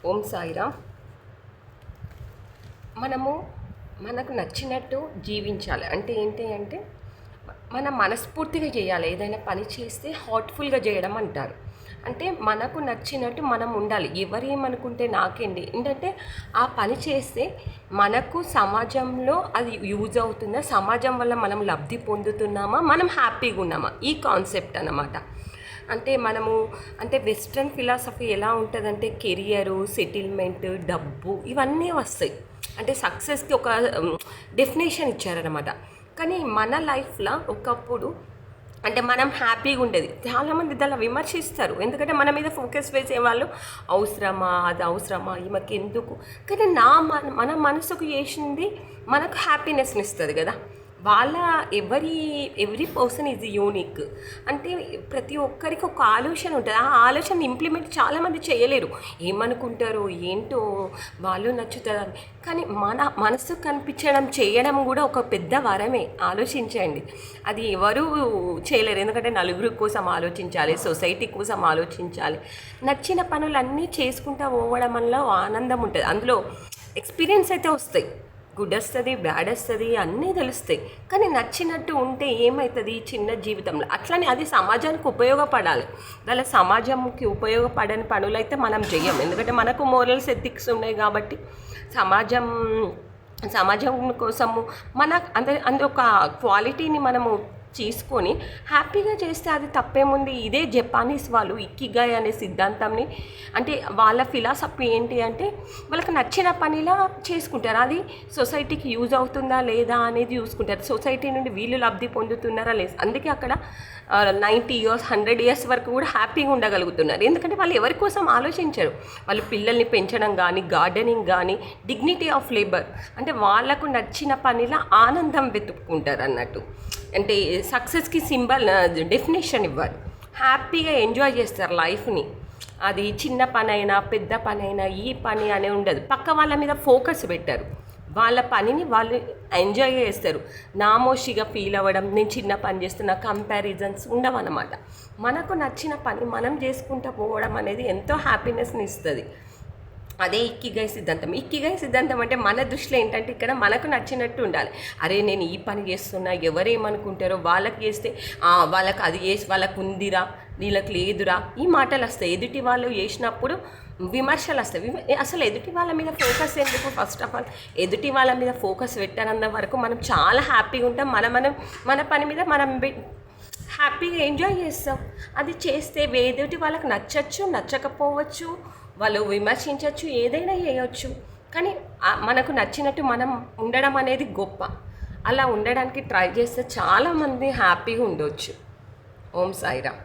ఓం సాయిరామ్. మనము మనకు నచ్చినట్టు జీవించాలి. అంటే ఏంటి అంటే మనం మనస్ఫూర్తిగా చేయాలి. ఏదైనా పని చేస్తే హార్ట్ఫుల్గా చేయడం అంటారు. అంటే మనకు నచ్చినట్టు మనం ఉండాలి. ఎవరేమనుకుంటే నాకేంటి ఏంటంటే ఆ పని చేస్తే మనకు సమాజంలో అది యూజ్ అవుతుందా, సమాజం వల్ల మనం లబ్ధి పొందుతున్నామా, మనం హ్యాపీగా ఉన్నామా, ఈ కాన్సెప్ట్ అన్నమాట. అంటే మనము అంటే వెస్ట్రన్ ఫిలాసఫీ ఎలా ఉంటుందంటే కెరియరు, సెటిల్మెంట్, డబ్బు ఇవన్నీ వస్తాయి. అంటే సక్సెస్కి ఒక డెఫినేషన్ ఇచ్చారనమాట. కానీ మన లైఫ్లో ఒకప్పుడు అంటే మనం హ్యాపీగా ఉండేది. చాలామంది దాన్ని విమర్శిస్తారు. ఎందుకంటే మన మీద ఫోకస్ వేసేవాళ్ళు అవసరమా, అది అవసరమా, ఈమెకి ఎందుకు. కానీ మన మనసుకు చేసింది మనకు హ్యాపీనెస్ని ఇస్తుంది కదా. వాళ్ళ ఎవ్రీ పర్సన్ ఈజ్ యూనిక్. అంటే ప్రతి ఒక్కరికి ఒక ఆలోచన ఉంటుంది. ఆ ఆలోచన ఇంప్లిమెంట్ చాలామంది చేయలేరు. ఏమనుకుంటారో ఏంటో, వాళ్ళు నచ్చుతుందని. కానీ మన మనసు కనిపించడం చేయడం కూడా ఒక పెద్ద వరమే. ఆలోచించండి. అది ఎవరు చేయలేరు. ఎందుకంటే నలుగురి కోసం ఆలోచించాలి, సొసైటీ కోసం ఆలోచించాలి. నచ్చిన పనులన్నీ చేసుకుంటూ పోవడం వల్ల ఆనందం ఉంటుంది. అందులో ఎక్స్పీరియన్స్ అయితే వస్తాయి. గుడ్ వస్తుంది, బ్యాడ్ వస్తుంది, అన్నీ తెలుస్తాయి. కానీ నచ్చినట్టు ఉంటే ఏమవుతుంది చిన్న జీవితంలో. అట్లనే అది సమాజానికి ఉపయోగపడాలి. దాని సమాజంకి ఉపయోగపడని పనులైతే మనం చెయ్యం. ఎందుకంటే మనకు మోరల్స్, ఎథిక్స్ ఉన్నాయి కాబట్టి సమాజం కోసము మన అందు ఒక క్వాలిటీని మనము చేసుకొని హ్యాపీగా చేస్తే అది తప్పేముంది. ఇదే జపానీస్ వాళ్ళు ఇకిగాయ్ అనే సిద్ధాంతంని, అంటే వాళ్ళ ఫిలాసఫీ ఏంటి అంటే వాళ్ళకి నచ్చిన పనిలా చేసుకుంటారు. అది సొసైటీకి యూజ్ అవుతుందా లేదా అనేది చూసుకుంటారు. సొసైటీ నుండి వీళ్ళు లబ్ధి పొందుతున్నారా లేదు. అందుకే అక్కడ 90 years 100 years వరకు కూడా హ్యాపీగా ఉండగలుగుతున్నారు. ఎందుకంటే వాళ్ళు ఎవరి కోసం ఆలోచించరు. వాళ్ళు పిల్లల్ని పెంచడం కానీ, గార్డెనింగ్ కానీ, డిగ్నిటీ ఆఫ్ లేబర్, అంటే వాళ్ళకు నచ్చిన పనిలా ఆనందం వెతుక్కుంటారు అన్నట్టు. అంటే సక్సెస్కి సింబల్ డెఫినేషన్ ఇవ్వాలి. హ్యాపీగా ఎంజాయ్ చేస్తారు లైఫ్ని. అది చిన్న పని అయినా పెద్ద పని అయినా ఈ పని అనే ఉండదు. పక్క వాళ్ళ మీద ఫోకస్ పెట్టారు. వాళ్ళ పనిని వాళ్ళు ఎంజాయ్ చేస్తారు. నామోషిగా ఫీల్ అవ్వడం, నేను చిన్న పని చేస్తున్న కంపారిజన్స్ ఉండవన్నమాట. మనకు నచ్చిన పని మనం చేసుకుంటూ పోవడం అనేది ఎంతో హ్యాపీనెస్ని ఇస్తుంది. అదే ఇక్కిగాయ్ సిద్ధాంతం. ఇక్కిగాయ్ సిద్ధాంతం అంటే మన దృష్టిలో ఏంటంటే ఇక్కడ మనకు నచ్చినట్టు ఉండాలి. అరే నేను ఈ పని చేస్తున్నా, ఎవరేమనుకుంటారో, వాళ్ళకి చేస్తే వాళ్ళకి అది చేసి వాళ్ళకు ఉందిరా, వీళ్ళకి లేదురా, ఈ మాటలు వస్తాయి. ఎదుటి వాళ్ళు చేసినప్పుడు విమర్శలు వస్తాయి. అసలు ఎదుటి వాళ్ళ మీద ఫోకస్ ఎందుకు? ఫస్ట్ ఆఫ్ ఆల్ ఎదుటి వాళ్ళ మీద ఫోకస్ పెట్టారన్న వరకు మనం చాలా హ్యాపీగా ఉంటాం. మన పని మీద మనం హ్యాపీగా ఎంజాయ్ చేస్తాం. అది చేస్తే ఎదుటి వాళ్ళకి నచ్చచ్చు, నచ్చకపోవచ్చు, వాళ్ళు విమర్శించవచ్చు, ఏదైనా చేయవచ్చు. కానీ మనకు నచ్చినట్టు మనం ఉండడం అనేది గొప్ప. అలా ఉండడానికి ట్రై చేస్తే చాలామంది హ్యాపీగా ఉండవచ్చు. ఓం సాయిరామ్.